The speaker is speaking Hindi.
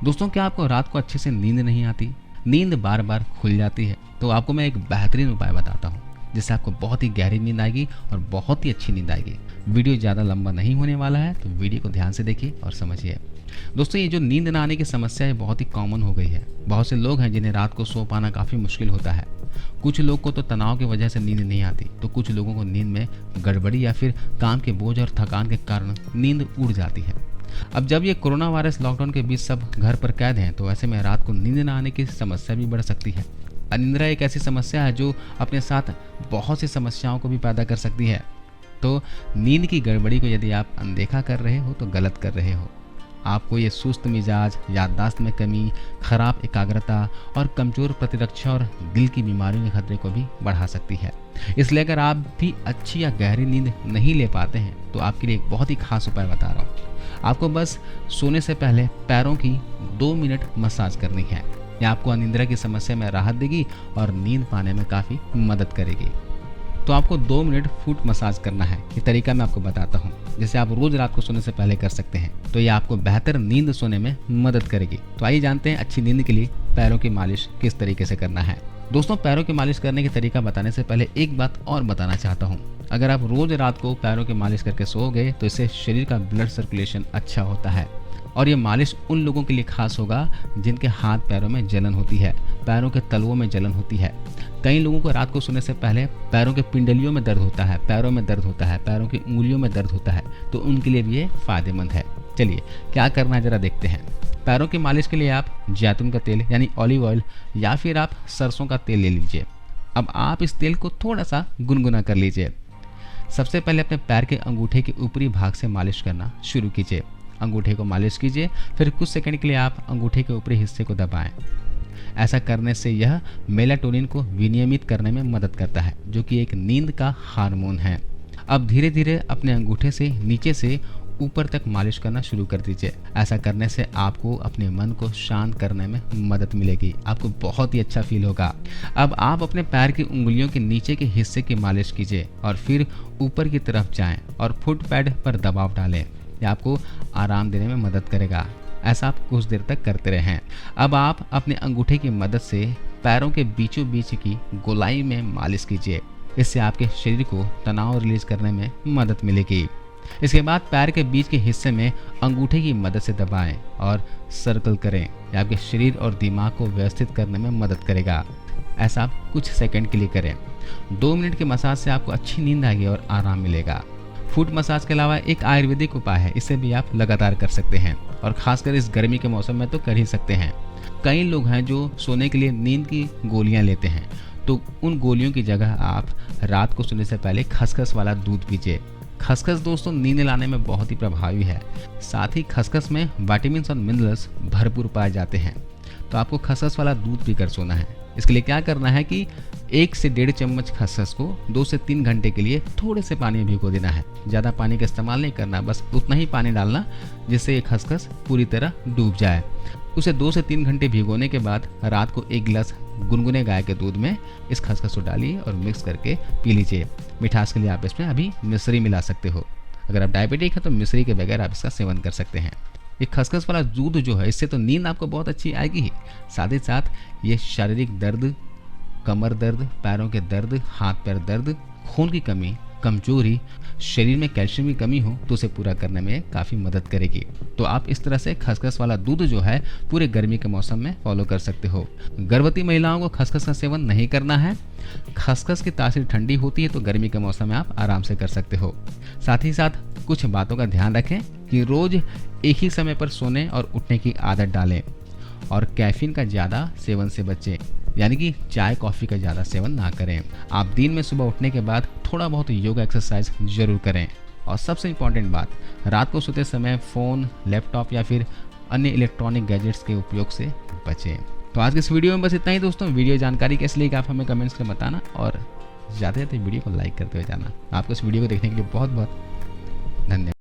दोस्तों, क्या आपको रात को अच्छे से नींद नहीं आती, नींद बार बार खुल जाती है? तो आपको मैं एक बेहतरीन उपाय बताता हूँ जिससे आपको बहुत ही गहरी नींद आएगी और बहुत ही अच्छी नींद आएगी। वीडियो ज़्यादा लंबा नहीं होने वाला है, तो वीडियो को ध्यान से देखिए और समझिए। दोस्तों, ये जो नींद ना आने की समस्या है बहुत ही कॉमन हो गई है। बहुत से लोग हैं जिन्हें रात को सो पाना काफ़ी मुश्किल होता है। कुछ लोग को तो तनाव की वजह से नींद नहीं आती, तो कुछ लोगों को नींद में गड़बड़ी या फिर काम के बोझ और थकान के कारण नींद उड़ जाती है। अब जब ये कोरोना वायरस लॉकडाउन के बीच सब घर पर कैद हैं, तो ऐसे में रात को नींद न आने की समस्या भी बढ़ सकती है। अनिद्रा एक ऐसी समस्या है जो अपने साथ बहुत सी समस्याओं को भी पैदा कर सकती है। तो नींद की गड़बड़ी को यदि आप अनदेखा कर रहे हो तो गलत कर रहे हो। आपको ये सुस्त मिजाज, याददाश्त में कमी, खराब एकाग्रता और कमजोर प्रतिरक्षा और दिल की बीमारियों के खतरे को भी बढ़ा सकती है। इसलिए अगर आप भी अच्छी या गहरी नींद नहीं ले पाते हैं तो आपके लिए एक बहुत ही खास उपाय बता रहा हूँ। आपको बस सोने से पहले पैरों की 2 मिनट मसाज करनी है। यह आपको अनिद्रा की समस्या में राहत देगी और नींद पाने में काफ़ी मदद करेगी। तो आपको 2 मिनट फुट मसाज करना है। ये तरीका मैं आपको बताता हूँ, जिसे आप रोज रात को सोने से पहले कर सकते हैं। तो ये आपको बेहतर नींद सोने में मदद करेगी। तो आइए जानते हैं अच्छी नींद के लिए पैरों की मालिश किस तरीके से करना है। दोस्तों, पैरों की मालिश करने के तरीका बताने से पहले एक बात और बताना चाहता हूँ। अगर आप रोज रात को पैरों की मालिश करके सो गए तो इससे शरीर का ब्लड सर्कुलेशन अच्छा होता है। और ये मालिश उन लोगों के लिए खास होगा जिनके हाथ पैरों में जलन होती है, पैरों के तलवों में जलन होती है। कई लोगों को रात को सोने से पहले पैरों के पिंडलियों में दर्द होता है, पैरों में दर्द होता है, पैरों की उंगलियों में दर्द होता है, तो उनके लिए भी ये फायदेमंद है। चलिए क्या करना है जरा देखते हैं। पैरों की मालिश के लिए आप जैतून का तेल यानी ऑलिव ऑयल या फिर आप सरसों का तेल ले लीजिए। अब आप इस तेल को थोड़ा सा गुनगुना कर लीजिए। सबसे पहले अपने पैर के अंगूठे के ऊपरी भाग से मालिश करना शुरू कीजिए। अंगूठे को मालिश कीजिए, फिर कुछ सेकंड के लिए आप अंगूठे के ऊपरी हिस्से को दबाएं। ऐसा करने से यह मेलाटोनिन को विनियमित करने में मदद करता है, जो कि एक नींद का हार्मोन है। अब धीरे धीरे अपने अंगूठे से नीचे से ऊपर तक मालिश करना शुरू कर दीजिए। ऐसा करने से आपको अपने मन को शांत करने में मदद मिलेगी। आपको बहुत ही अच्छा फील होगा। अब आप अपने पैर की उंगलियों के नीचे के हिस्से की मालिश कीजिए और फिर ऊपर की तरफ जाएं और फुट पैड पर दबाव डालें। यह आपको आराम देने में मदद करेगा। ऐसा आप कुछ देर तक करते रहें। अब आप अपने अंगूठे की मदद से पैरों के बीचों बीच की गोलाई में मालिश कीजिए। इससे आपके शरीर को तनाव रिलीज करने में मदद मिलेगी। इसके बाद पैर के बीच के हिस्से में अंगूठे की मदद से दबाएं और सर्कल करें। यह आपके शरीर और दिमाग को व्यवस्थित करने में मदद करेगा। ऐसा आप कुछ सेकंड के लिए करें। 2 मिनट के मसाज से आपको अच्छी नींद आएगी और आराम मिलेगा। फुट मसाज के अलावा एक आयुर्वेदिक उपाय है, इसे भी आप लगातार कर सकते हैं और खासकर इस गर्मी के मौसम में तो कर ही सकते हैं। कई लोग हैं जो सोने के लिए नींद की गोलियां लेते हैं, तो उन गोलियों की जगह आप रात को सोने से पहले खसखस वाला दूध पीजिए। खसखस दोस्तों नींद लाने में बहुत ही प्रभावी है। साथ ही खसखस में विटामिन और मिनरल्स भरपूर पाए जाते हैं। तो आपको खसखस वाला दूध पीकर सोना है। इसके लिए क्या करना है कि 1 से 1.5 चम्मच खसखस को 2 से 3 घंटे के लिए थोड़े से पानी में भिगो देना है। ज़्यादा पानी का इस्तेमाल नहीं करना, बस उतना ही पानी डालना जिससे ये खसखस पूरी तरह डूब जाए। उसे 2 से 3 घंटे भिगोने के बाद रात को 1 गिलास गुनगुने गाय के दूध में इस खसखस को डालिए और मिक्स करके पी लीजिए। मिठास के लिए आप इसमें अभी मिश्री मिला सकते हो। अगर आप डायबिटिक हैं तो मिश्री के बगैर आप इसका सेवन कर सकते हैं। ये खसखस वाला दूध जो है, इससे तो नींद आपको बहुत अच्छी आएगी ही, साथ ही साथ ये शारीरिक दर्द, कमर दर्द, पैरों के दर्द, हाथ पैर दर्द, खून की कमी, कमजोरी, शरीर में कैल्शियम की कमी हो तो उसे पूरा करने में काफ़ी मदद करेगी। तो आप इस तरह से खसखस वाला दूध जो है पूरे गर्मी के मौसम में फॉलो कर सकते हो। गर्भवती महिलाओं को खसखस का सेवन नहीं करना है। खसखस की तासीर ठंडी होती है, तो गर्मी के मौसम में आप आराम से कर सकते हो। साथ ही साथ कुछ बातों का ध्यान रखें कि रोज एक ही समय पर सोने और उठने की आदत डालें और कैफीन का ज़्यादा सेवन से बचें, यानी कि चाय कॉफ़ी का ज़्यादा सेवन ना करें। आप दिन में सुबह उठने के बाद थोड़ा बहुत योगा एक्सरसाइज जरूर करें। और सबसे इम्पॉर्टेंट बात, रात को सोते समय फ़ोन, लैपटॉप या फिर अन्य इलेक्ट्रॉनिक गैजेट्स के उपयोग से बचें। तो आज के इस वीडियो में बस इतना ही दोस्तों। वीडियो जानकारी कैसी लगी आप हमें कमेंट्स में बताना और ज़्यादा से ज़्यादा वीडियो को लाइक करते हुए जाना। आपको इस वीडियो को देखने के लिए बहुत बहुत धन्यवाद।